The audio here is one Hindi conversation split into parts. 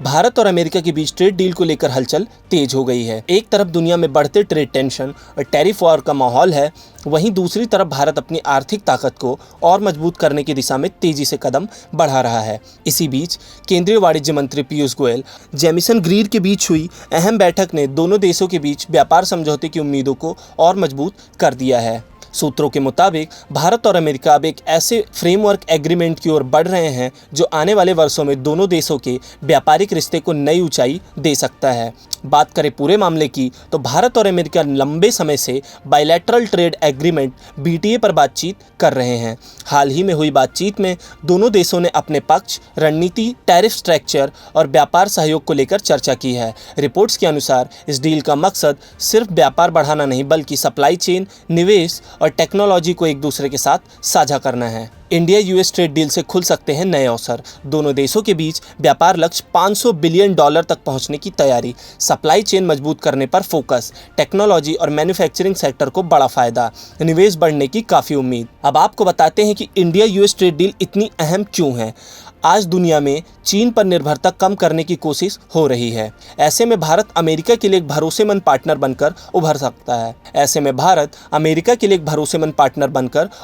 भारत और अमेरिका के बीच ट्रेड डील को लेकर हलचल तेज हो गई है। एक तरफ दुनिया में बढ़ते ट्रेड टेंशन और टैरिफ वॉर का माहौल है, वहीं दूसरी तरफ भारत अपनी आर्थिक ताकत को और मजबूत करने की दिशा में तेजी से कदम बढ़ा रहा है। इसी बीच केंद्रीय वाणिज्य मंत्री पीयूष गोयल जेमिसन ग्रीर के बीच हुई अहम बैठक ने दोनों देशों के बीच व्यापार समझौते की उम्मीदों को और मजबूत कर दिया है। सूत्रों के मुताबिक भारत और अमेरिका अब एक ऐसे फ्रेमवर्क एग्रीमेंट की ओर बढ़ रहे हैं जो आने वाले वर्षों में दोनों देशों के व्यापारिक रिश्ते को नई ऊंचाई दे सकता है। बात करें पूरे मामले की तो भारत और अमेरिका लंबे समय से बायलैटरल ट्रेड एग्रीमेंट बीटीए पर बातचीत कर रहे हैं। हाल ही में हुई बातचीत में दोनों देशों ने अपने पक्ष, रणनीति, टैरिफ स्ट्रक्चर और व्यापार सहयोग को लेकर चर्चा की है। रिपोर्ट्स के अनुसार इस डील का मकसद सिर्फ व्यापार बढ़ाना नहीं बल्कि सप्लाई चेन, निवेश और टेक्नोलॉजी को एक दूसरे के साथ साझा करना है। इंडिया यूएस ट्रेड डील से खुल सकते हैं नए अवसर। दोनों देशों के बीच व्यापार लक्ष्य $500 बिलियन तक पहुंचने की तैयारी, सप्लाई चेन मजबूत करने पर फोकस, टेक्नोलॉजी और मैन्युफैक्चरिंग सेक्टर को बड़ा फायदा, निवेश बढ़ने की काफ़ी उम्मीद। अब आपको बताते हैं कि इंडिया यूएस ट्रेड डील इतनी अहम क्यों है। आज दुनिया में चीन पर निर्भरता कम करने की कोशिश हो रही है। ऐसे में भारत अमेरिका के लिए एक भरोसेमंद पार्टनर बनकर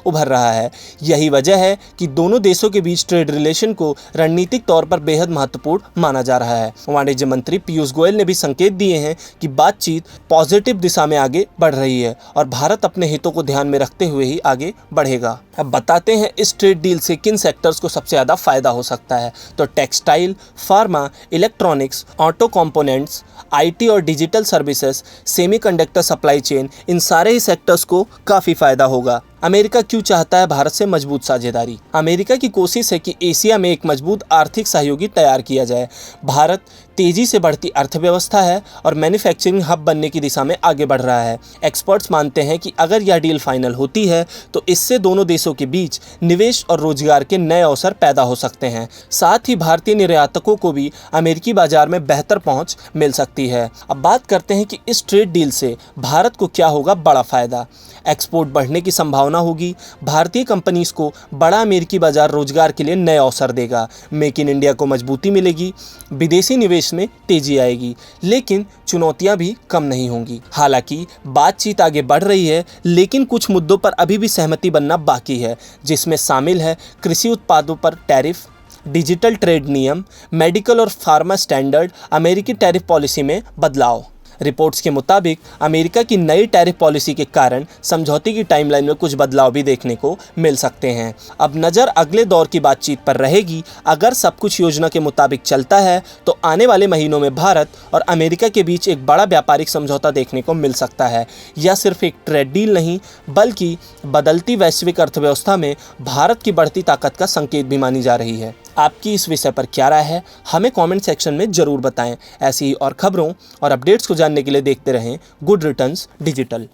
उभर रहा है। यही वजह है कि दोनों देशों के बीच ट्रेड रिलेशन को रणनीतिक तौर पर बेहद महत्वपूर्ण माना जा रहा है। वाणिज्य मंत्री पीयूष गोयल ने भी संकेत दिए हैं कि बातचीत पॉजिटिव दिशा में आगे बढ़ रही है और भारत अपने हितों को ध्यान में रखते हुए ही आगे बढ़ेगा। अब बताते हैं इस ट्रेड डील से किन सेक्टर्स को सबसे ज़्यादा फायदा हो सकता है। तो textile, pharma, electronics, auto components, IT और digital services, semiconductor supply chain, इन सारे ही सेक्टर्स को काफ़ी फायदा होगा। अमेरिका क्यों चाहता है भारत से मजबूत साझेदारी? अमेरिका की कोशिश है कि एशिया में एक मजबूत आर्थिक सहयोगी तैयार किया जाए। भारत तेजी से बढ़ती अर्थव्यवस्था है और मैन्युफैक्चरिंग हब बनने की दिशा में आगे बढ़ रहा है। एक्सपर्ट्स मानते हैं कि अगर यह डील फाइनल होती है तो इससे दोनों देशों के बीच निवेश और रोजगार के नए अवसर पैदा हो सकते हैं। साथ ही भारतीय निर्यातकों को भी अमेरिकी बाजार में बेहतर पहुंच मिल सकती है। अब बात करते हैं कि इस ट्रेड डील से भारत को क्या होगा बड़ा फायदा। एक्सपोर्ट बढ़ने की संभावना होगी। भारतीय कंपनीज को बड़ा अमेरिकी बाजार रोजगार के लिए नए अवसर देगा। मेक इन इंडिया को मजबूती मिलेगी। विदेशी निवेश में तेजी आएगी। लेकिन चुनौतियां भी कम नहीं होंगी। हालांकि बातचीत आगे बढ़ रही है, लेकिन कुछ मुद्दों पर अभी भी सहमति बनना बाकी है, जिसमें शामिल है कृषि उत्पादों पर टैरिफ, डिजिटल ट्रेड नियम, मेडिकल और फार्मा स्टैंडर्ड, अमेरिकी टैरिफ पॉलिसी में बदलाव। रिपोर्ट्स के मुताबिक अमेरिका की नई टैरिफ पॉलिसी के कारण समझौते की टाइमलाइन में कुछ बदलाव भी देखने को मिल सकते हैं। अब नज़र अगले दौर की बातचीत पर रहेगी। अगर सब कुछ योजना के मुताबिक चलता है तो आने वाले महीनों में भारत और अमेरिका के बीच एक बड़ा व्यापारिक समझौता देखने को मिल सकता है। यह सिर्फ एक ट्रेड डील नहीं बल्कि बदलती वैश्विक अर्थव्यवस्था में भारत की बढ़ती ताकत का संकेत भी मानी जा रही है। आपकी इस विषय पर क्या राय है, हमें कमेंट सेक्शन में ज़रूर बताएं। ऐसी ही और खबरों और अपडेट्स को जानने के लिए देखते रहें गुड रिटर्न्स डिजिटल।